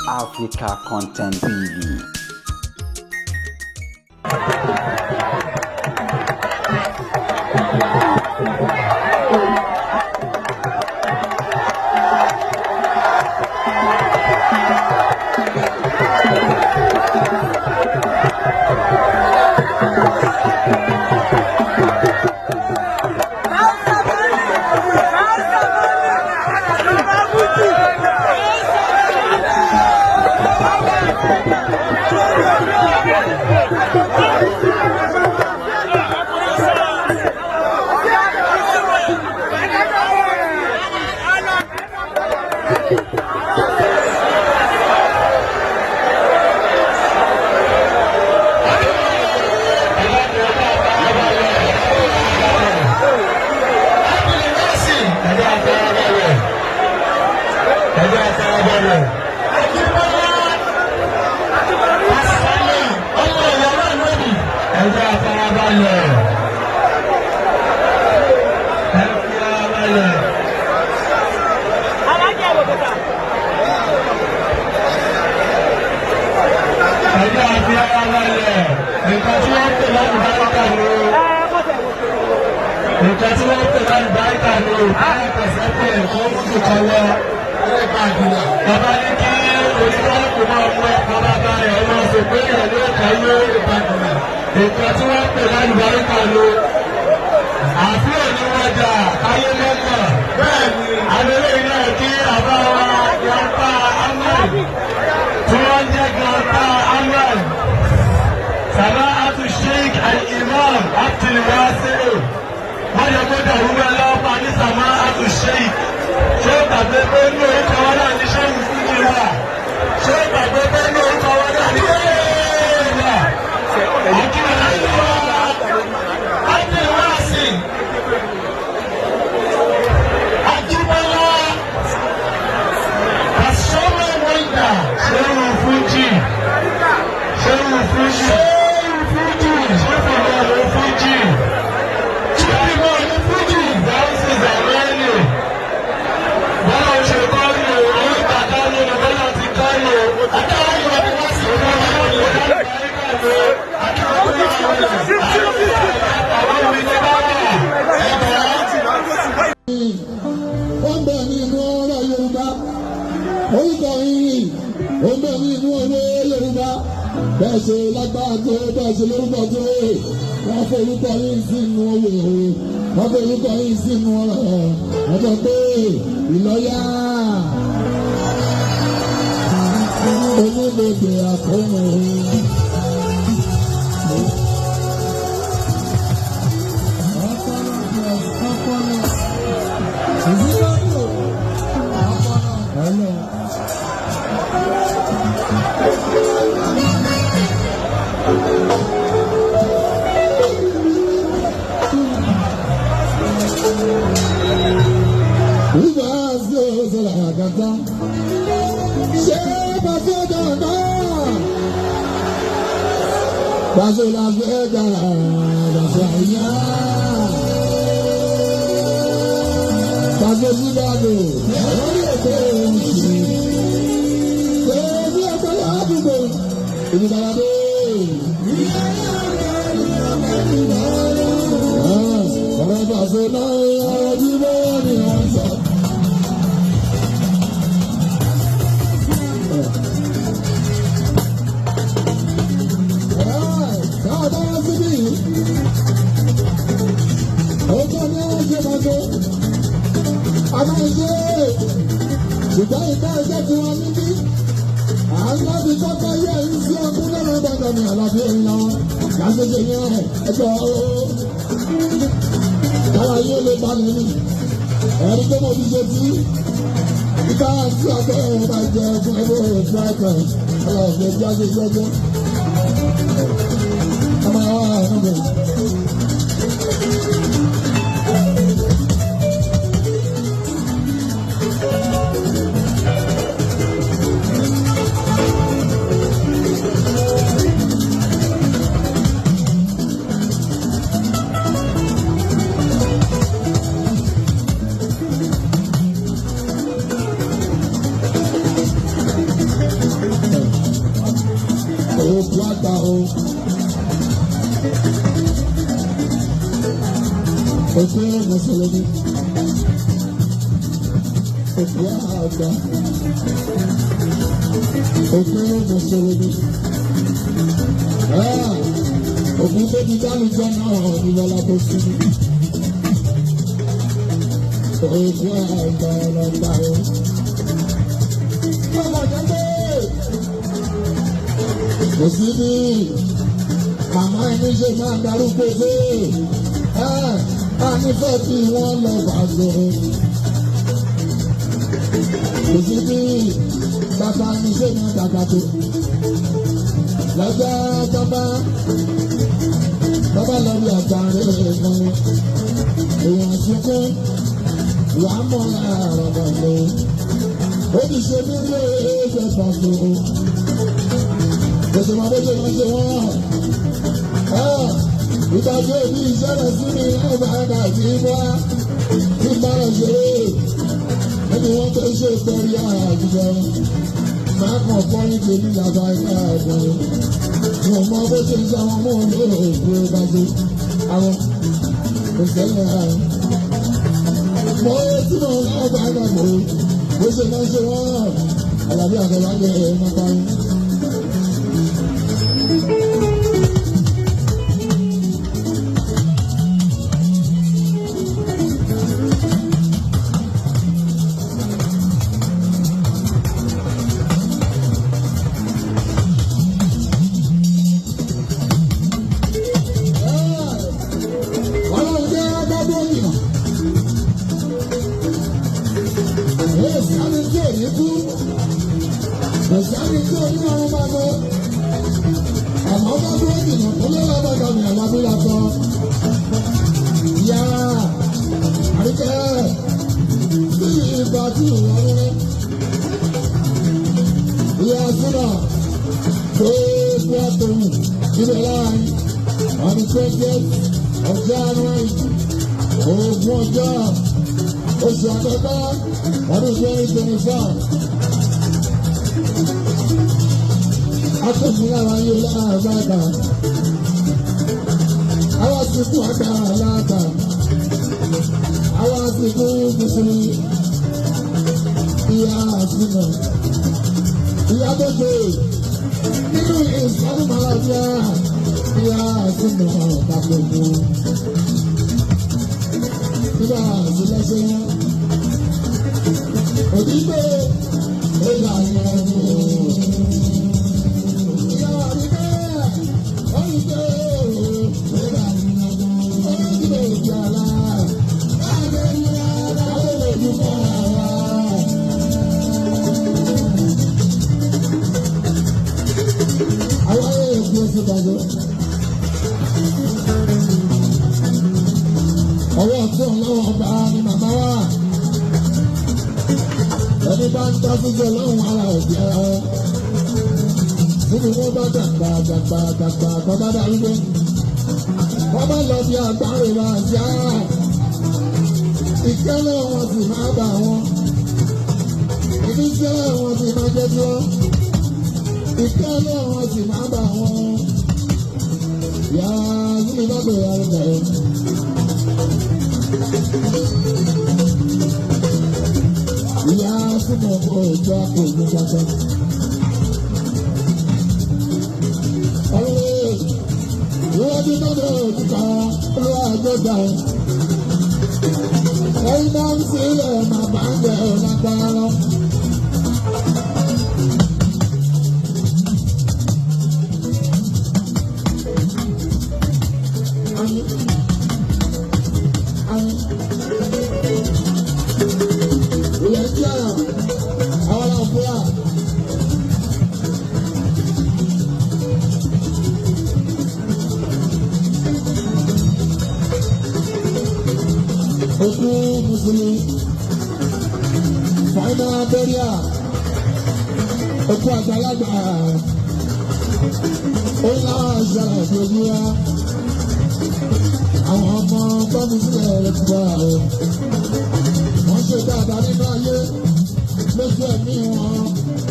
Africa Content TV. àgbà o. Òkú mùsùlùmí. Òkú àgbà. Òkú mùsùlùmí. Òkú tó ti dálùjọ náà ní bọ́lá tó sí ní. Òkú àgbà ọlọ́gbà o. Bọ́lá jẹ́ kò sí ní màmá ẹni ṣe máa darúgbó pé a nífẹ̀ẹ́ tí wọ́n lọ bá zọ. Kò sí ní bàbá ẹni ṣe máa dàgbà tó. Lọ́jọ́ bàbá lọ bí àgbàre kan ní. Èèyàn sunkún wà á mọ̀ láàárọ̀ bàbá. Ó ti ṣe bí ilé ẹgbẹ́ pàṣẹ. Kòsì máa bó ṣe máa ṣe wọ́n. Ìtàgé òbí ìṣẹ̀lẹ̀ sí mi ọba ẹ̀dá sí wá. Tí bá lọ ṣeré, ẹni wọ́n tó ṣe pẹ̀lú àjùbọ. Máa kàn fọ́ ní tèmi làbá ẹ̀ka ẹ̀gbọ́n. Mo mọ bó ṣe ń sọ àwọn ọmọ òun òkú ẹ̀ka sí. Àwọn ìṣẹ̀lẹ̀ àrùn. Mo tí mo ọba ẹ̀dá mọ̀ bó ṣe máa ṣe wọ́n. Àlàbí àgbẹ̀wá ń gbé ẹ̀ máa parí. Ìsáni tí oní ọ̀run bá gbọ́, àmọ́ bá dúró jìnnà tó lé lábàgà mi àlábí lásán. Ìyá àríkẹ́ sí ìgbà tí ìwà rẹ̀. Ìyá Súnà tó gbé àtòmù ibẹ̀ láàrin on the 20th of January. Ogún ọjọ́ oṣù àkọ́kọ́ ọdún 2025. Akọ̀sílára yóò láàbàdà. Àwọn àsìkò àgbà aláàbà. Àwọn àsìkò mùsùlùmí. Ìyá àsìnà. Ìyá tó gbé nínú ìsọ́nù màlábíà. Ìyá àsìnà ọ̀tàkùnkù. Nígbà àsìlẹ́sẹ̀ wọn. Òdìgbò ìlà ìrọ̀rùn. Ọwọ́ tí ọlọ́wọ́ ọba ni màmá wà. Ẹni bá ń dá sísè lọ́wọ́ ara òbí ara. Níbi wọ́n bá dàgbà tó bá darúgbó. Wọ́n bá lọ bí àgbáre máa já. Ìkẹ́lẹ̀ wọn sì máa bà wọ́n. Ìdíṣẹ́ wọn sì máa jẹ́ tí wọ́n. Ìkẹ́lẹ̀ wọn sì máa bà wọ́n. Ìyá níbi bá bẹ̀rẹ̀ àrùbọ̀ ẹ̀. Ìyá súnmọ́ òjò àpò ìlú pátá. Ìwọ́n ti lọ́dọ̀ òkúta lọ́wọ́ àjọgbà. Ẹyin náà ń sílẹ̀ màmá ń bẹ̀ ọ́ lágbára lọ. Ilẹ̀ ń jẹ́ àwọn ọ̀fúnra. Òkú Mùsùlùmí, final burial, òkú àgbàlagbà, ó náà ṣàlàyé ojú wa. Àwọn ọmọ gbọ́dọ̀ sílẹ̀ rẹ̀ ti wá o. Wọ́n ṣe dáadáa nínú ayé lójú ẹ̀mí wọn,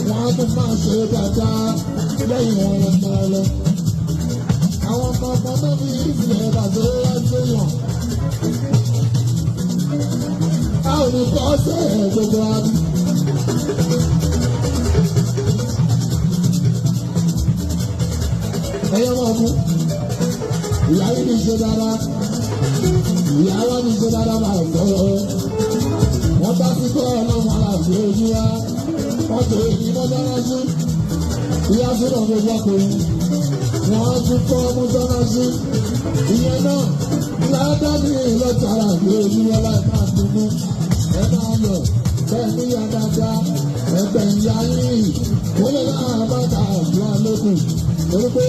wọ́n á tún máa ṣe dáadáa lẹ́yìn wọn lọ máa lọ. Àwọn ọmọ tó fi ìfìlẹ̀ bàtà wá séyàn. A ò ní kọ́ sẹ́ gbogbo àbí. Ẹyẹ máa mú. Ìyá yìí ní ṣe dáadáa. Ìyá wa ní ṣe dáadáa máa tọ́ ọ. Wọ́n bá ti kọ́ ọlọ́run aláàbò ojú wa. Wọ́n tó èyí mọ́sálásí. Ìyá sọ́dọ̀ gbogbo ọkùnrin. Wọ́n tún kọ́ mọ́sálásí. Ìyẹn náà ládàbí lọ́tara àgbò ojú wa láì máa dùnú. Ẹ máa lọ bẹ́ẹ̀ ní ìyá dáadáa. Ẹgbẹ́ ìyá yìí. Wọ́n lè láwọn àbáta àdúrà lókun. Torí pé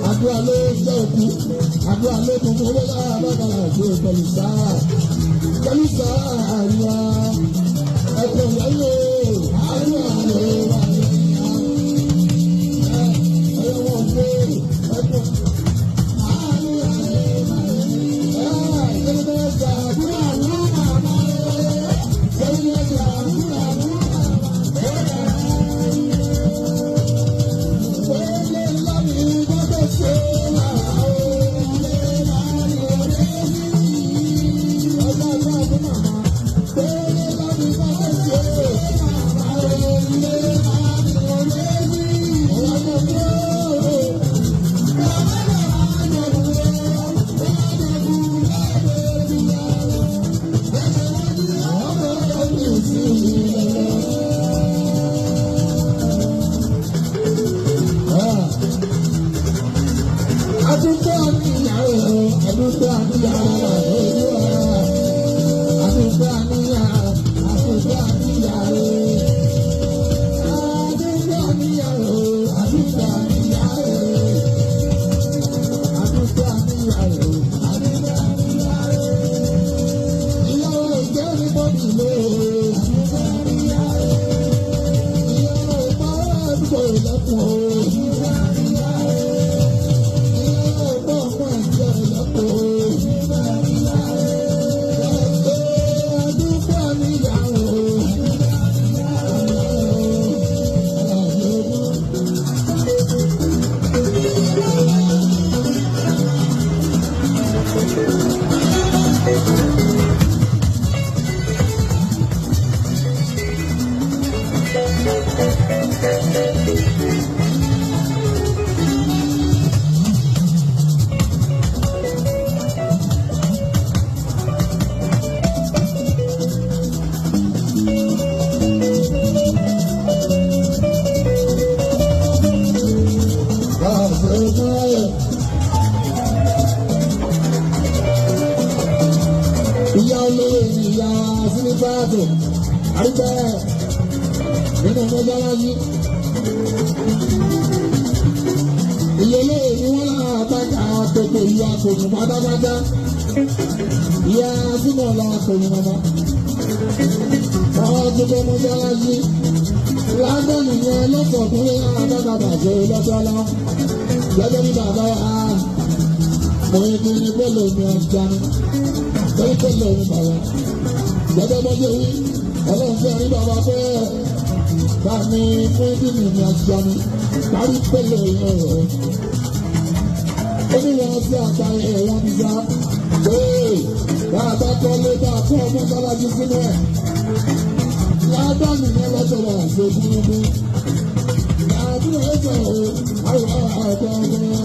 àdúrà ló jẹ́ òkú. Àdúrà lókun wọ́n lè láwọn àbáta àdúrà pẹ̀lú sáà. Pẹ̀lú sáà àríwá. Ẹ̀kọ́ ìyá yóò àdúrà ló wà ní ìyá. Ẹ̀yọ́ wọn gbé ẹ̀kọ́. Àdúrà ló wà ní ìyá. Ẹ̀ẹ́dẹ́gbẹ́ ẹ̀ka àdúrà ló wà ní ìyá. Ẹ̀ẹ́dẹ́gbẹ́ ẹ̀ka àdúrà ló wà ní ìyá. Ìyá olówó ni ìyá sílífàtò àrígbẹ́ nínú mọ́sálásí. Ìyá olówó ni wọ́n lára àtàkà àtòkò ìyá àkòyìn pátápátá. Ìyá símọ̀ la àkòyìn mọ́mọ́. Àwọn àtòkò mọ́sálásí. Lágbọ́n nìyẹn lọ́sọ̀kúnlé àtàkà bàjẹ́ lọ́sọ́lá. Gẹ́gẹ́ bí bàbá wa, mo ń kí ni pé lòun ni ọjà ni. Bẹ́ẹ̀ tó lè rí bàbá. Gẹ́gẹ́ bọ́ ṣe wí, ọlọ́run fẹ́ rí bàbá pé bàmí fún ìdílé ní ọjà ni. Parí pé lè rí ọ̀rọ̀. Ó ní wọn sí àtàrí ẹ̀wọ̀n ti sá. Pé bàbá kọ́ lé bá kọ́ ọmọ sálájú sínú ẹ̀. Lábá nìyẹn lọ́jọ́ wà ṣe gúrúgú. Àbúrò ẹ̀jẹ̀ o, àwọn ọ̀gá ọ̀gá.